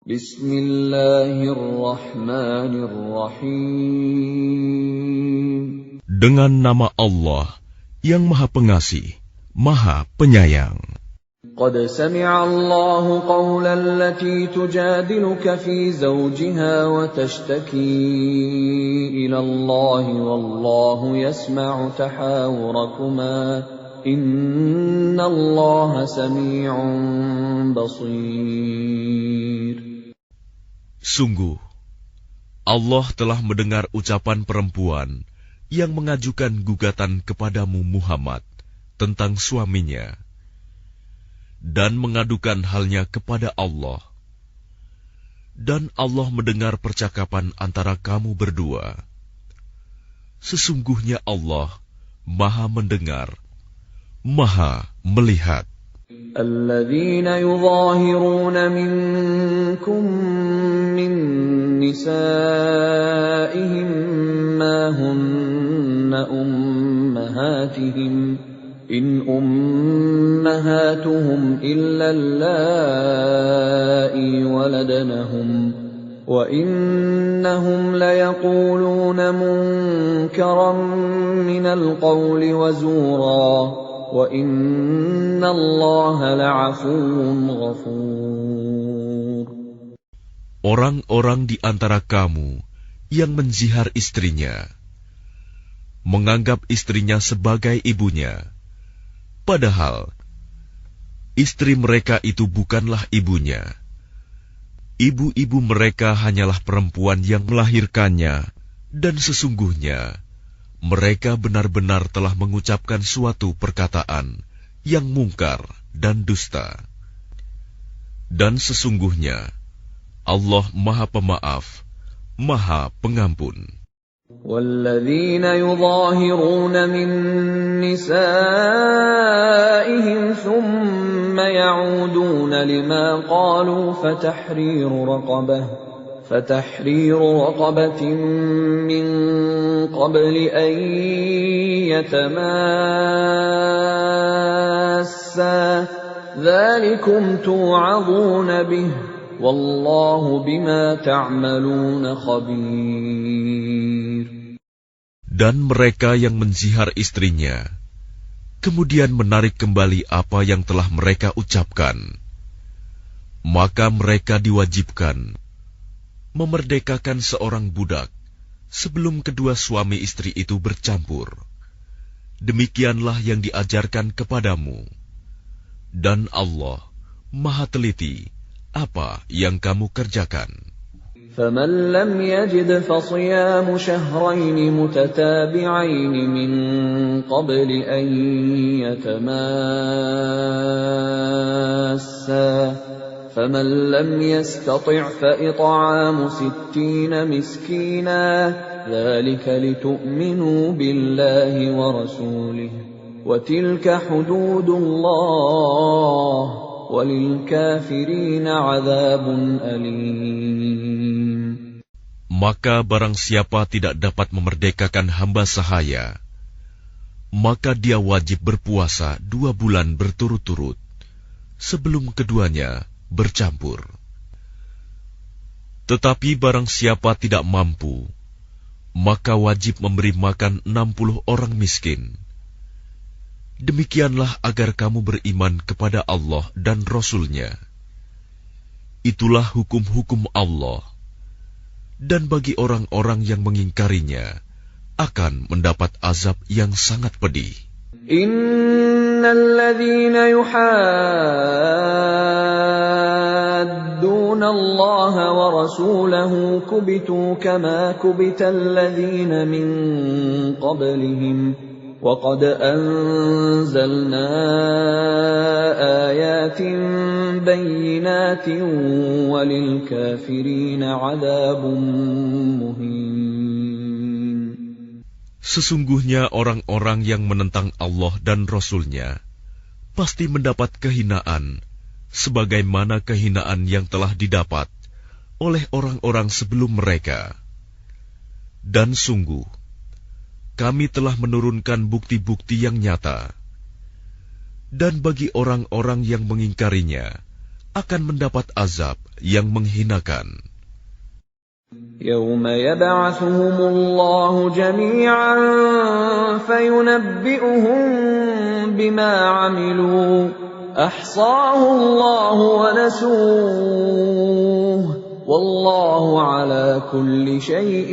Bismillahirrahmanirrahim. Dengan nama Allah yang Maha Pengasih, Maha Penyayang. قد سمع الله قول التي تجادلك في زوجها وتشتكي إلى الله والله يسمع تحاوركما إن الله سميع بصير. Sungguh, Allah telah mendengar ucapan perempuan yang mengajukan gugatan kepadamu Muhammad tentang suaminya dan mengadukan halnya kepada Allah. Dan Allah mendengar percakapan antara kamu berdua. Sesungguhnya Allah Maha mendengar, Maha melihat. الذين يظاهرون منكم من نسائهم ما هن أمهاتهم إن أمهاتهم إلا اللائي ولدنهم وإنهم ليقولون منكرا من القول وزورا وَإِنَّ اللَّهَ لَعَفُوٌّ غَفُورٌ. Orang-orang di antara kamu yang menzihar istrinya, menganggap istrinya sebagai ibunya, padahal istri mereka itu bukanlah ibunya. Ibu-ibu mereka hanyalah perempuan yang melahirkannya, dan sesungguhnya mereka benar-benar telah mengucapkan suatu perkataan yang mungkar dan dusta. Dan sesungguhnya Allah Maha Pemaaf, Maha Pengampun. وَالَّذِينَ يُظَاهِرُونَ مِن نِّسَائِهِمْ ثُمَّ يَعُودُونَ لِمَا قَالُوا فَتَحْرِيرُ رَقَبَةٍ مِّن قَبْلِ أَن يَتَمَاسَّا ذَلِكُمْ تُوعَظُونَ بِهِ وَاللَّهُ بِمَا تَعْمَلُونَ خَبِيرٌ. Dan mereka yang menzihar istrinya, kemudian menarik kembali apa yang telah mereka ucapkan, maka mereka diwajibkan memerdekakan seorang budak sebelum kedua suami istri itu bercampur. Demikianlah yang diajarkan kepadamu. Dan Allah Maha teliti apa yang kamu kerjakan. فَمَنْ لَمْ يَجِدْ فَصِيَامُ شَهْرَيْنِ مُتَتَابِعَيْنِ مِنْ قَبْلِ أَنْ يَتَمَاسَّا فَمَنْ لَمْ يَسْتَطِعْ فَإِطْعَامُ 60 مِسْكِينًا ذَلِكَ لِتُؤْمِنُوا بِاللَّهِ وَرَسُولِهِ وَتِلْكَ حُدُودُ اللَّهِ وَلِلْكَافِرِينَ عَذَابٌ أَلِيمٌ. Maka barang siapa tidak dapat memerdekakan hamba sahaya, maka dia wajib berpuasa 2 bulan berturut-turut sebelum keduanya bercampur. Tetapi barang siapa tidak mampu, maka wajib memberi makan 60 orang miskin. Demikianlah agar kamu beriman kepada Allah dan Rasul-Nya. Itulah hukum-hukum Allah. Dan bagi orang-orang yang mengingkarinya, akan mendapat azab yang sangat pedih. الذين يحادون الله ورسوله كبتوا كما كبت الذين من قبلهم وقد أنزلنا آيات بينات وللكافرين عذاب مهين. Sesungguhnya orang-orang yang menentang Allah dan Rasul-Nya pasti mendapat kehinaan, sebagaimana kehinaan yang telah didapat oleh orang-orang sebelum mereka. Dan sungguh, kami telah menurunkan bukti-bukti yang nyata. Dan bagi orang-orang yang mengingkarinya, akan mendapat azab yang menghinakan. يوم يبعثهم الله جميعا فينبئهم بما عملوا أحصاه الله ونسوه والله على كل شيء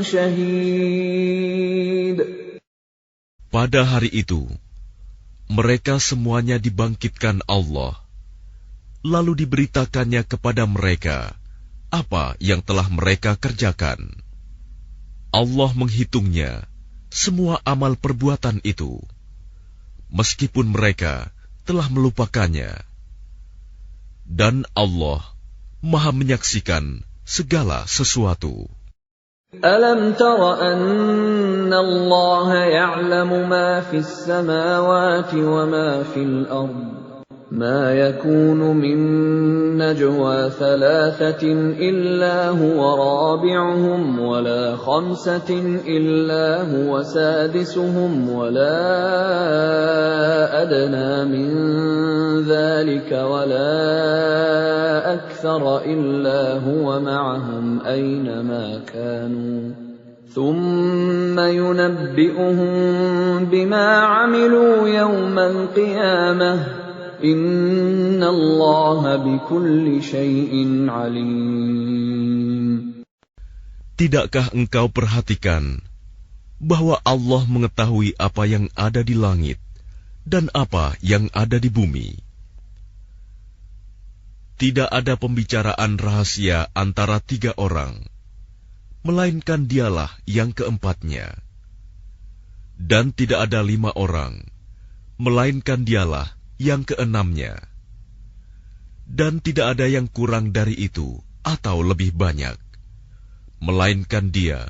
شهيد. Pada hari itu, mereka semuanya dibangkitkan Allah, lalu diberitakannya kepada mereka apa yang telah mereka kerjakan. Allah menghitungnya semua amal perbuatan itu, meskipun mereka telah melupakannya. Dan Allah Maha menyaksikan segala sesuatu. ألم تر أن الله يعلم ما في السماوات وما في الأرض ما يكون من نجوى ثلاثة إلا هو رابعهم ولا خمسة إلا هو سادسهم ولا أدنى من ذلك ولا أكثر إلا هو معهم أينما كانوا ثم ينبئهم بما عملوا يوم القيامة Inna Allah bikulli syai'in alim. Tidakkah engkau perhatikan bahwa Allah mengetahui apa yang ada di langit dan apa yang ada di bumi? Tidak ada pembicaraan rahasia antara 3 orang, melainkan dialah yang keempatnya. Dan tidak ada 5 orang, melainkan dialah yang keenamnya. Dan tidak ada yang kurang dari itu atau lebih banyak, melainkan Dia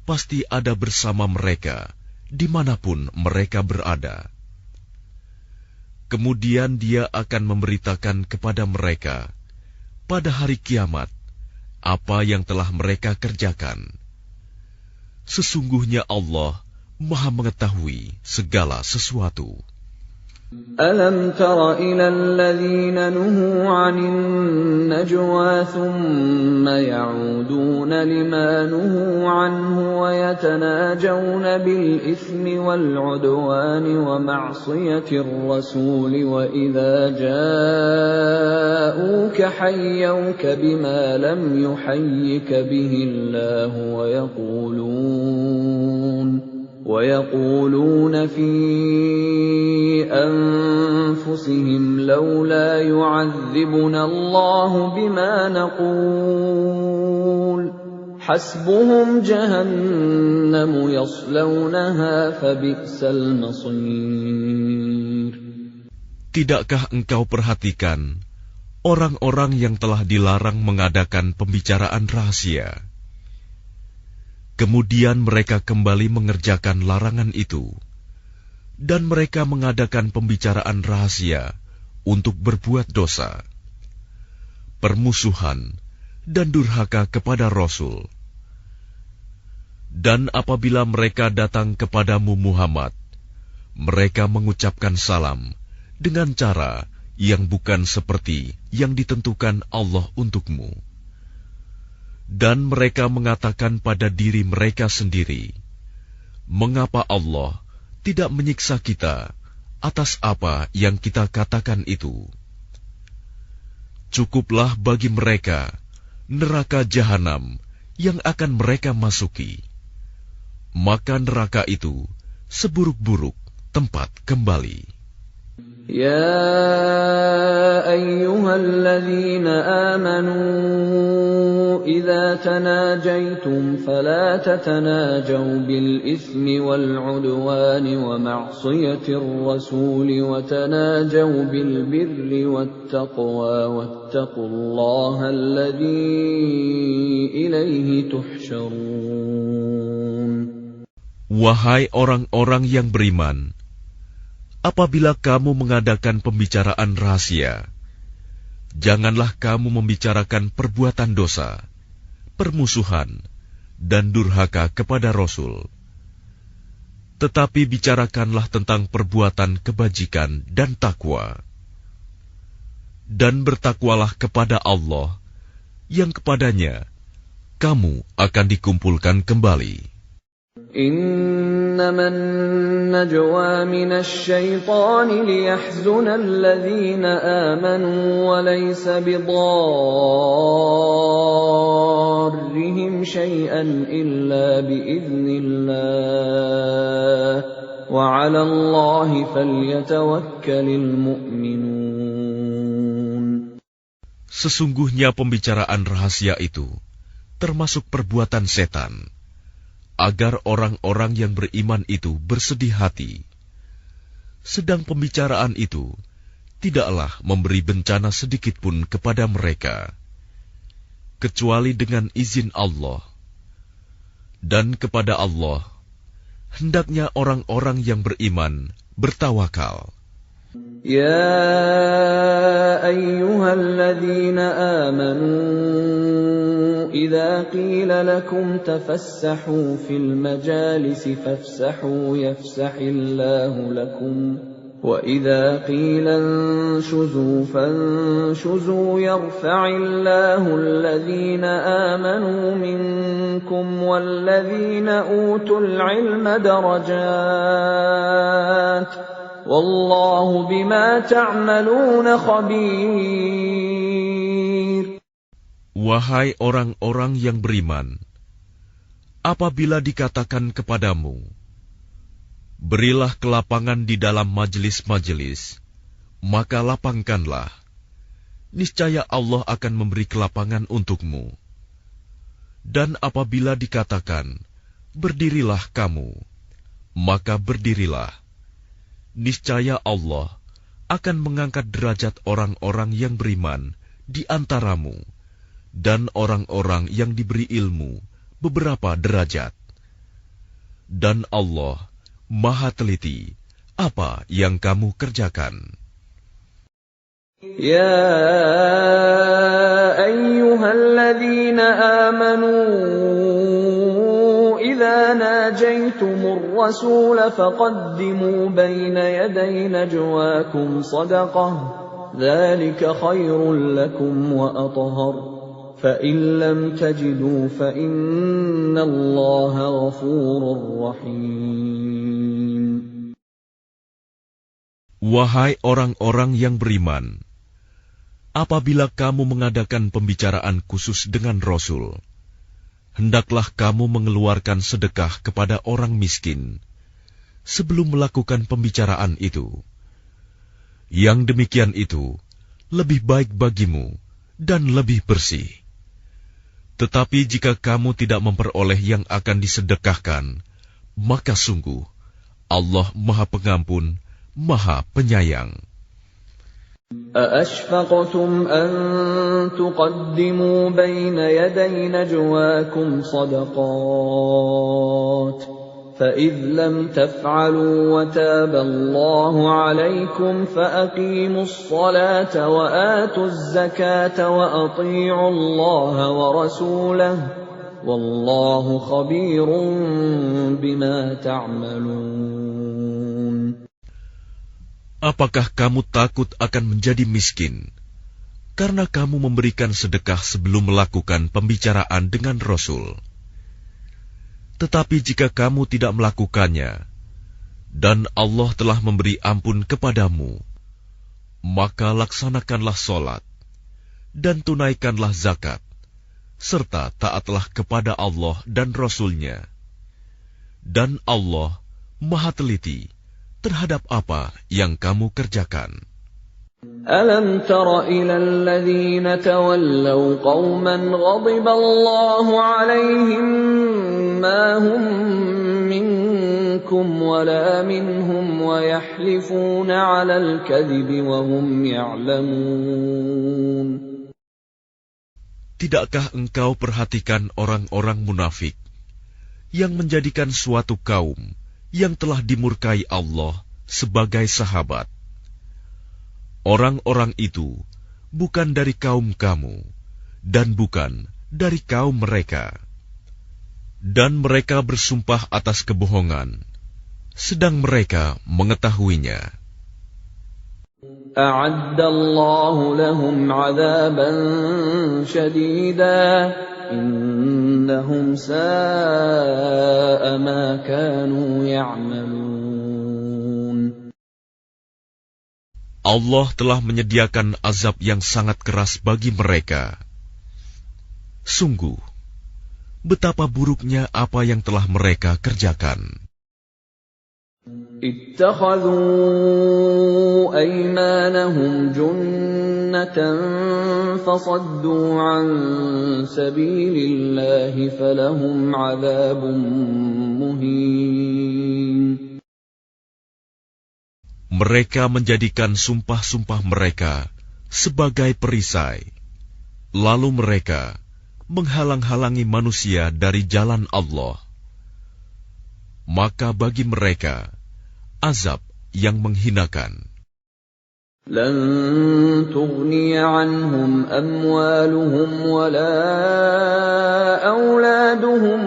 pasti ada bersama mereka dimanapun mereka berada. Kemudian Dia akan memberitakan kepada mereka pada hari kiamat apa yang telah mereka kerjakan. Sesungguhnya Allah Maha mengetahui segala sesuatu. ألم تر إلى الذين نهوا عن النجوى ثم يعودون لما نهوا عنه ويتناجون بالإثم والعدوان ومعصية الرسول وإذا جاءوك حيوك بما لم يحيك به الله ويقولون في أنفسهم لولا يعذبنا الله بما نقول حسبهم جهنم يصلونها فبئس المصير. Tidakkah engkau perhatikan orang-orang yang telah dilarang mengadakan pembicaraan rahasia? Kemudian mereka kembali mengerjakan larangan itu, dan mereka mengadakan pembicaraan rahasia untuk berbuat dosa, permusuhan, dan durhaka kepada Rasul. Dan apabila mereka datang kepadamu Muhammad, mereka mengucapkan salam dengan cara yang bukan seperti yang ditentukan Allah untukmu. Dan mereka mengatakan pada diri mereka sendiri, mengapa Allah tidak menyiksa kita atas apa yang kita katakan itu? Cukuplah bagi mereka neraka jahanam yang akan mereka masuki. Maka neraka itu seburuk-buruk tempat kembali. Ya ayyuhalladzina amanu idza tanajaytum fala tatanajaw bil itsmi wal 'udwani wa ma'siyatir rasuli wa tanajaw bil birri wat taqwa wattaqullaha alladzi ilaihi tuhsyarun. Wahai orang-orang yang beriman, apabila kamu mengadakan pembicaraan rahasia, janganlah kamu membicarakan perbuatan dosa, permusuhan, dan durhaka kepada Rasul. Tetapi bicarakanlah tentang perbuatan kebajikan dan takwa. dan bertakwalah kepada Allah, yang kepadanya kamu akan dikumpulkan kembali. إنما النجوى من الشيطان ليحزن الذين آمنوا وليس بضارهم شيئا إلا بإذن الله وعلى الله فليتوكل المؤمنون. Sesungguhnya pembicaraan rahasia itu termasuk perbuatan setan, agar orang-orang yang beriman itu bersedih hati. Sedang pembicaraan itu tidaklah memberi bencana sedikitpun kepada mereka, kecuali dengan izin Allah. Dan kepada Allah, hendaknya orang-orang yang beriman bertawakal. يا أيها الذين آمنوا إذا قيل لكم تفسحوا في المجالس فافسحوا يفسح الله لكم وإذا قيل انشزوا فانشزوا يرفع الله الذين آمنوا منكم والذين أوتوا العلم درجات Wallahu bima ta'maluna khabir. Wahai orang-orang yang beriman, apabila dikatakan kepadamu, berilah kelapangan di dalam majelis-majelis, maka lapangkanlah. Niscaya Allah akan memberi kelapangan untukmu. Dan apabila dikatakan, berdirilah kamu, maka berdirilah. Niscaya Allah akan mengangkat derajat orang-orang yang beriman di antaramu dan orang-orang yang diberi ilmu beberapa derajat. Dan Allah Maha teliti apa yang kamu kerjakan. Ya ayyuhalladzina amanu إذا ناجيتم الرسول فقدموا بين يدي نجواكم صدقة ذلك خير لكم وأطهر فإن لم تجدوا فإن الله غفور رحيم. Wahai orang-orang yang beriman, apabila kamu mengadakan pembicaraan khusus dengan Rasul, hendaklah kamu mengeluarkan sedekah kepada orang miskin sebelum melakukan pembicaraan itu. Yang demikian itu lebih baik bagimu dan lebih bersih. Tetapi jika kamu tidak memperoleh yang akan disedekahkan, maka sungguh Allah Maha Pengampun, Maha Penyayang. أَأَشْفَقْتُمْ أَن تُقَدِّمُوا بَيْنَ يَدَيْ نَجْوَاكُمْ صَدَقَاتٍ فَإِذْ لَمْ تَفْعَلُوا وَتَابَ اللَّهُ عَلَيْكُمْ فَأَقِيمُوا الصَّلَاةَ وَآتُوا الزَّكَاةَ وَأَطِيعُوا اللَّهَ وَرَسُولَهُ وَاللَّهُ خَبِيرٌ بِمَا تَعْمَلُونَ. Apakah kamu takut akan menjadi miskin karena kamu memberikan sedekah sebelum melakukan pembicaraan dengan Rasul? Tetapi jika kamu tidak melakukannya, dan Allah telah memberi ampun kepadamu, maka laksanakanlah sholat, dan tunaikanlah zakat, serta taatlah kepada Allah dan Rasul-Nya. Dan Allah Maha teliti terhadap apa yang kamu kerjakan. Alam tara ilal ladzina tawallaw qauman ghadiba Allahu alaihim ma hum minkum wala minhum wa yahlifuna 'alal kadhibi wa hum ya'lamun. Tidakkah engkau perhatikan orang-orang munafik yang menjadikan suatu kaum yang telah dimurkai Allah sebagai sahabat? Orang-orang itu bukan dari kaum kamu dan bukan dari kaum mereka. Dan mereka bersumpah atas kebohongan, sedang mereka mengetahuinya. أعد الله لهم عذابا شديدا إنهم ساء ما كانوا يعملون. Allah telah menyediakan azab yang sangat keras bagi mereka. Sungguh, betapa buruknya apa yang telah mereka kerjakan. اتخذوا أيمانهم جنة فصدوا عن سبيل الله فلهم عذاب مهين. Mereka menjadikan sumpah-sumpah mereka sebagai perisai, lalu mereka menghalang-halangi manusia dari jalan Allah. Maka bagi mereka azab yang menghinakan. لن تغني عنهم أموالهم ولا أولادهم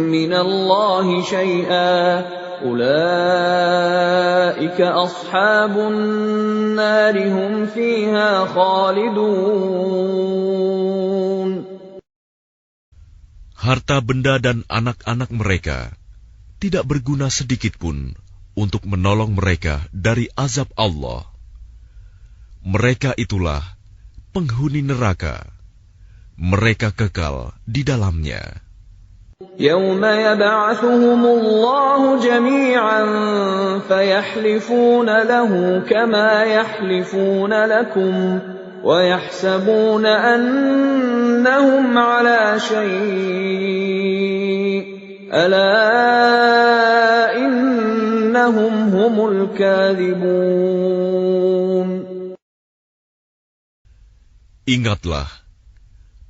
من الله شيئا أولئك أصحاب النار هم فيها خالدون. Harta benda dan anak-anak mereka tidak berguna sedikitpun untuk menolong mereka dari azab Allah. Mereka itulah penghuni neraka. Mereka kekal di dalamnya. يوم يبعثهم الله جميعا فيحلفون له كما يحلفون لكم ويحسبون أنهم على شيء ألا إنهم هم الكاذبون. Ingatlah,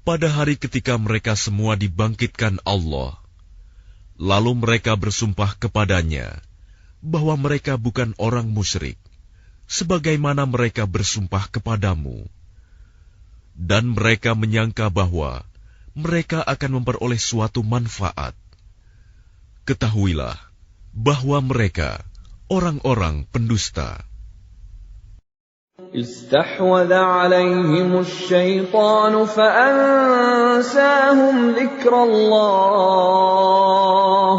pada hari ketika mereka semua dibangkitkan Allah, lalu mereka bersumpah kepadanya bahwa mereka bukan orang musyrik, sebagaimana mereka bersumpah kepadamu. Dan mereka menyangka bahwa mereka akan memperoleh suatu manfaat. Ketahuilah bahwa mereka orang-orang pendusta. استحوذ عليهم الشيطان فأنساهم ذكر الله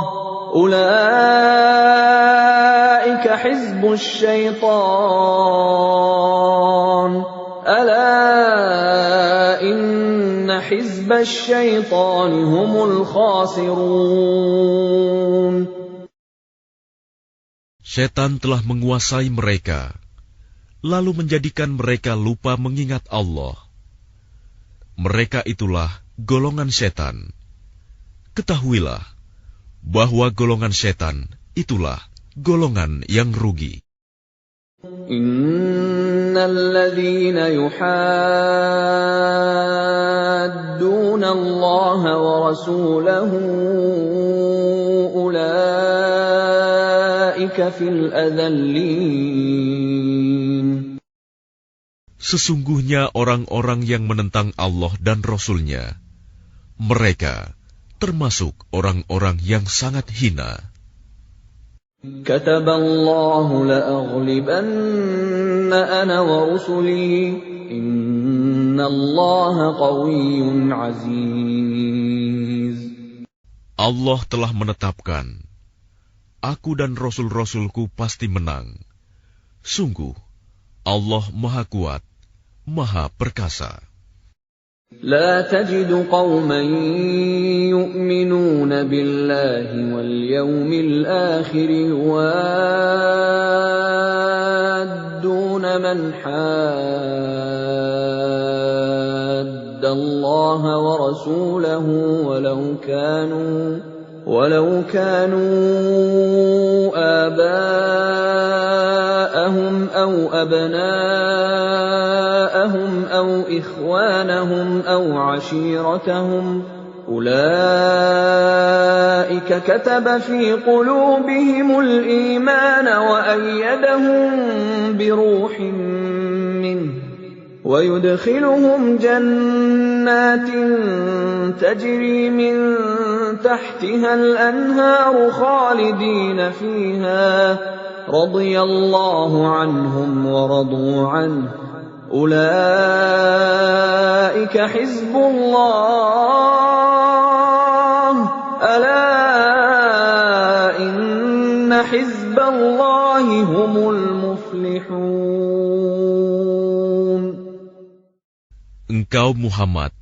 أولئك حزب الشيطان ألا إن حزب الشيطان هم الخاسرون. Setan telah menguasai mereka, lalu menjadikan mereka lupa mengingat Allah. Mereka itulah golongan setan. Ketahuilah bahwa golongan setan itulah golongan yang rugi. Innalladzina yuhadduna Allah wa rasulahu ulaika fil adallin. Sesungguhnya orang-orang yang menentang Allah dan Rasul-Nya, mereka termasuk orang-orang yang sangat hina. Kataballahu la'aghlibanna ana wa rusuli innallaha qawiyyun aziz. Allah telah menetapkan, aku dan Rasul-Rasulku pasti menang. Sungguh, Allah Maha Kuat, Maha Perkasa. لا تجد قوما يؤمنون بالله واليوم الآخر يوادون من حاد الله ورسوله ولو كانوا آباءهم أو أبناءهم أو إخوانهم أو عشيرتهم أولئك كتب في قلوبهم الإيمان وأيدهم بروح منه ويدخلهم جنات تجري من تحتها الأنهار خالدين فيها radhiyallahu anhum wa radu anhu. Ulaika hizbullah. Ala inna hizballahi humul muflihun. Engkau Muhammad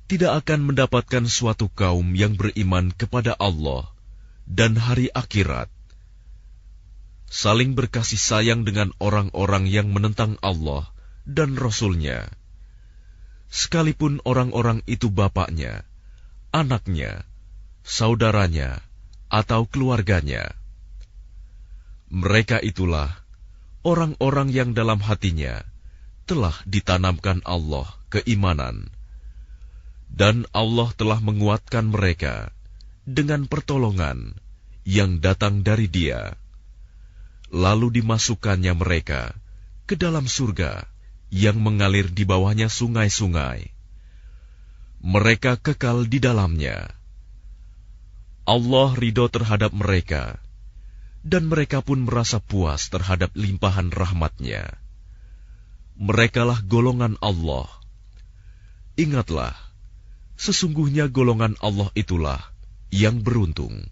tidak akan mendapatkan suatu kaum yang beriman kepada Allah dan hari akhirat, saling berkasih sayang dengan orang-orang yang menentang Allah dan Rasul-Nya, sekalipun orang-orang itu bapaknya, anaknya, saudaranya, atau keluarganya. Mereka itulah orang-orang yang dalam hatinya telah ditanamkan Allah keimanan, dan Allah telah menguatkan mereka dengan pertolongan yang datang dari Dia. Lalu dimasukkannya mereka ke dalam surga yang mengalir di bawahnya sungai-sungai. Mereka kekal di dalamnya. Allah ridho terhadap mereka, dan mereka pun merasa puas terhadap limpahan rahmat-Nya. Merekalah golongan Allah. Ingatlah, sesungguhnya golongan Allah itulah yang beruntung.